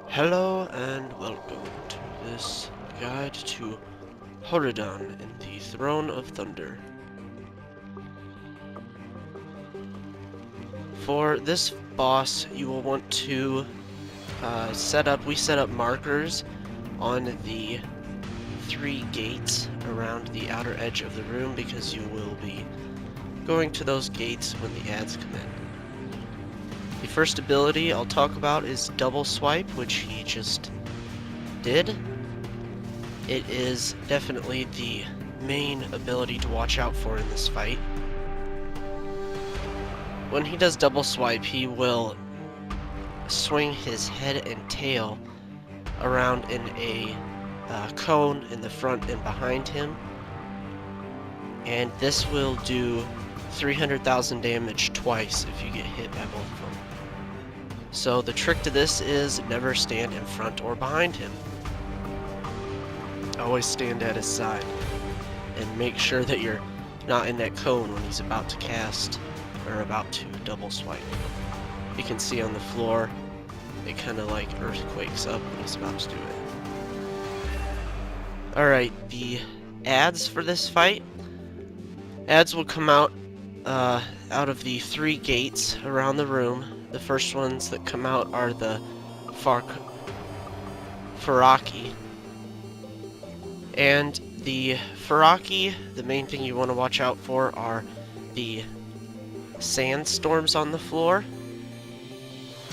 Hello and welcome to this guide to Horridon in the Throne of Thunder. For this boss, you will want to set up markers on the 3 gates around the outer edge of the room because you will be going to those gates when the ads come in. The first ability I'll talk about is Double Swipe, which he just did. It is definitely the main ability to watch out for in this fight. When he does Double Swipe, he will swing his head and tail around in a cone in the front and behind him, and this will do 300,000 damage twice if you get hit by both of them. So the trick to this is never stand in front or behind him. Always stand at his side and make sure that you're not in that cone when he's about to cast or about to double swipe. You can see on the floor it kind of like earthquakes up when he's about to do it. Alright, the ads for this fight. Ads will come out of the 3 gates around the room. The first ones that come out are the Faraki. And the Faraki, the main thing you want to watch out for are the sandstorms on the floor.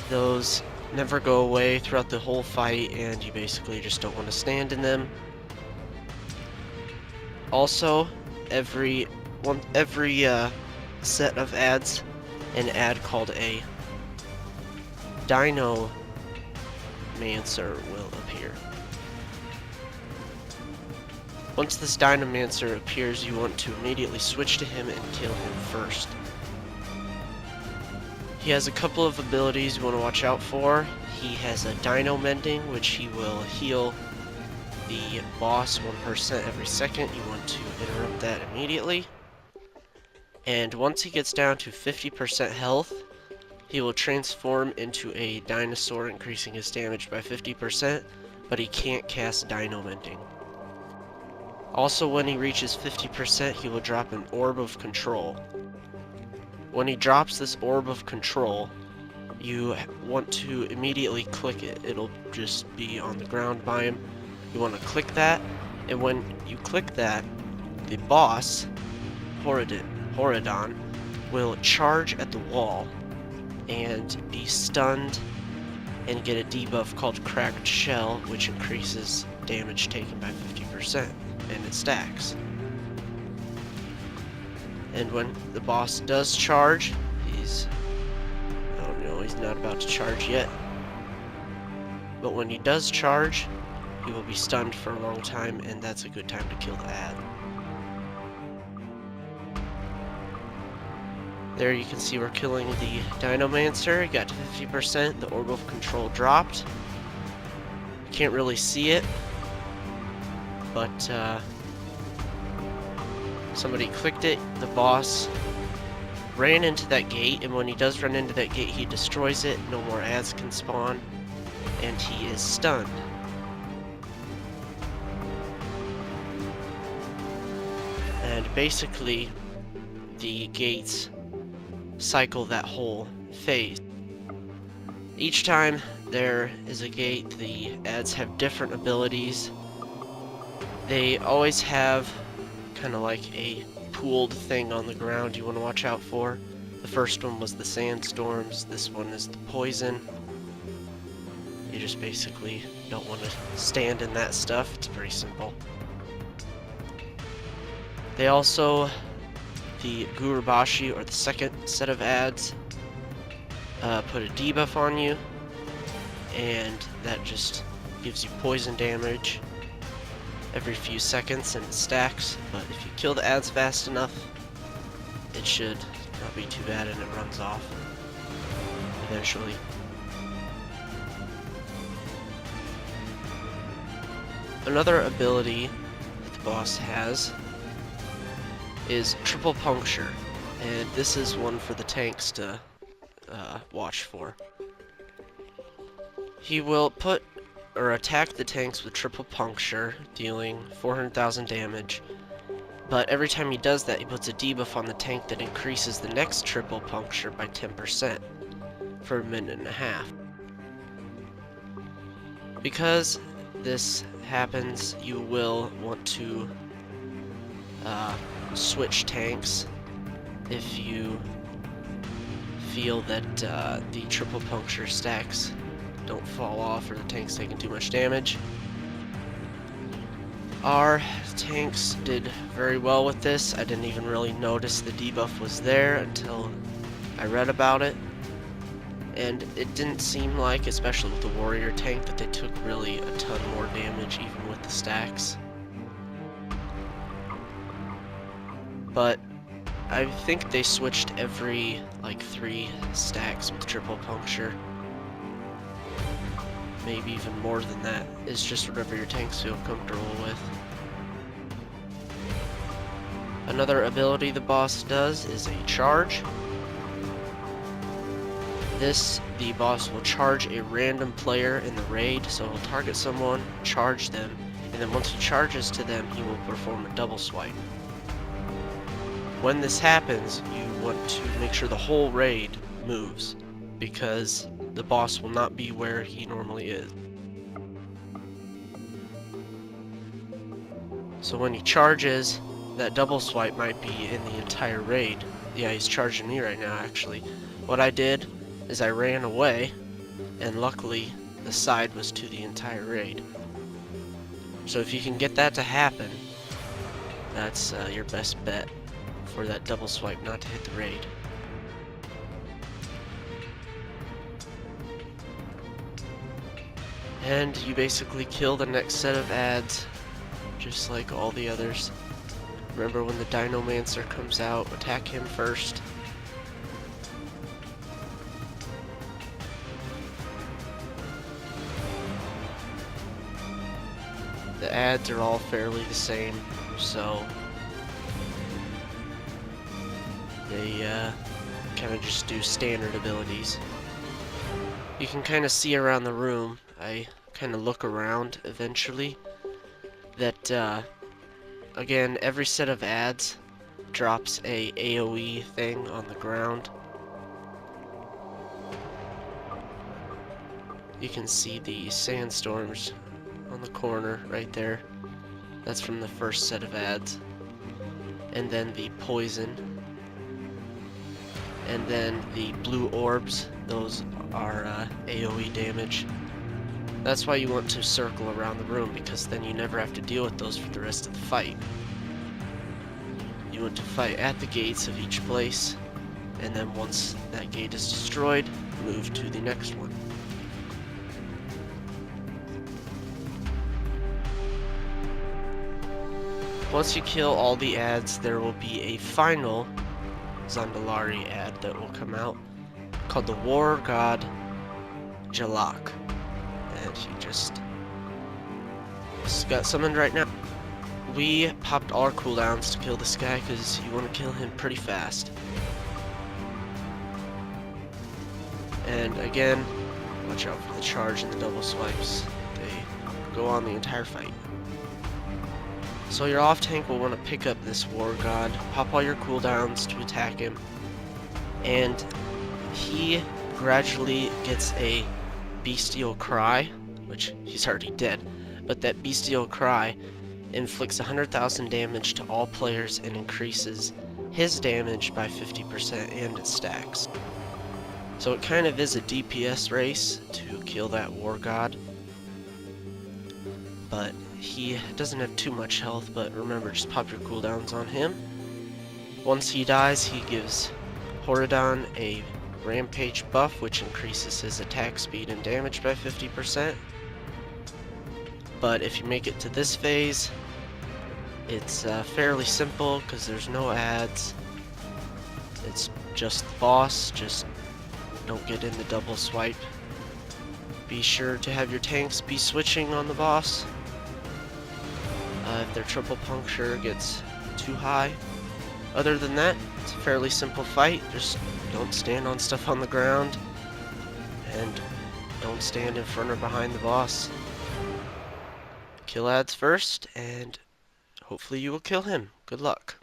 Those never go away throughout the whole fight, and you basically just don't want to stand in them. Also, every set of ads, an ad called a Dinomancer will appear. Once this Dinomancer appears, you want to immediately switch to him and kill him first. He has a couple of abilities you want to watch out for. He has a Dino Mending, which he will heal the boss 1% every second. You want to interrupt that immediately. And once he gets down to 50% health, he will transform into a dinosaur, increasing his damage by 50%, but he can't cast Dino Mending. Also, when he reaches 50%, he will drop an Orb of Control. When he drops this Orb of Control, you want to immediately click it. It'll just be on the ground by him. You want to click that, and when you click that, the boss, Horridon, will charge at the wall and be stunned and get a debuff called Cracked Shell, which increases damage taken by 50%, and it stacks. And when the boss does charge, he's not about to charge yet, but when he does charge, he will be stunned for a long time, and that's a good time to kill the ad. There you can see we're killing the Dinomancer. He got to 50%, the Orb of Control dropped. You can't really see it, but somebody clicked it. The boss ran into that gate, and when he does run into that gate, he destroys it. No more ads can spawn, and he is stunned. And basically, the gates cycle that whole phase. Each time there is a gate, the ads have different abilities. They always have kind of like a pooled thing on the ground you want to watch out for. The first one was the sandstorms. This one is the poison. You just basically don't want to stand in that stuff. It's pretty simple. They also, the Gurubashi, or the second set of ads, put a debuff on you, and that just gives you poison damage every few seconds, and it stacks. But if you kill the ads fast enough, it should not be too bad, and it runs off eventually. Another ability boss has is triple puncture, and this is one for the tanks to watch for. He will put or attack the tanks with triple puncture, dealing 400,000 damage. But every time he does that, he puts a debuff on the tank that increases the next triple puncture by 10% for a minute and a half. Because this happens, you will want to switch tanks if you feel that the triple puncture stacks don't fall off or the tank's taking too much damage. Our tanks did very well with this. I didn't even really notice the debuff was there until I read about it. And it didn't seem like, especially with the warrior tank, that they took really a ton more damage even with the stacks. But I think they switched every like 3 stacks with triple puncture. Maybe even more than that. It's just whatever your tanks feel comfortable with. Another ability the boss does is a charge. The boss will charge a random player in the raid, so he'll target someone, charge them, and then once he charges to them, he will perform a double swipe. When this happens, you want to make sure the whole raid moves, because the boss will not be where he normally is. So when he charges, that double swipe might be in the entire raid. Yeah, he's charging me right now, actually. What I did is I ran away, and luckily the side was to the entire raid. So if you can get that to happen, that's your best bet for that double swipe not to hit the raid. And you basically kill the next set of ads, just like all the others. Remember, when the Dinomancer comes out, attack him first. The ads are all fairly the same, so they kind of just do standard abilities. You can kind of see around the room, I kind of look around eventually, that again, every set of ads drops a AoE thing on the ground. You can see the sandstorms on the corner right there. That's from the first set of ads. And then the poison. And then the blue orbs, those are AoE damage. That's why you want to circle around the room, because then you never have to deal with those for the rest of the fight. You want to fight at the gates of each place, and then once that gate is destroyed, move to the next one. Once you kill all the ads, there will be a final Zandalari ad that will come out called the War God Jalak. And he just got summoned right now. We popped all our cooldowns to kill this guy because you want to kill him pretty fast. And again, watch out for the charge and the double swipes. They go on the entire fight. So your off tank will want to pick up this War God, pop all your cooldowns to attack him, and he gradually gets a bestial cry, which he's already dead, but that bestial cry inflicts 100,000 damage to all players and increases his damage by 50% and it stacks. So it kind of is a DPS race to kill that War God, but he doesn't have too much health. But remember, just pop your cooldowns on him. Once he dies, he gives Horridon a rampage buff, which increases his attack speed and damage by 50%. But if you make it to this phase, it's fairly simple because there's no ads. It's just the boss. Just don't get in the double swipe. Be sure to have your tanks be switching on the boss. if their triple puncture gets too high. Other than that, it's a fairly simple fight. Just don't stand on stuff on the ground, and don't stand in front or behind the boss. Kill ads first, and hopefully you will kill him. Good luck.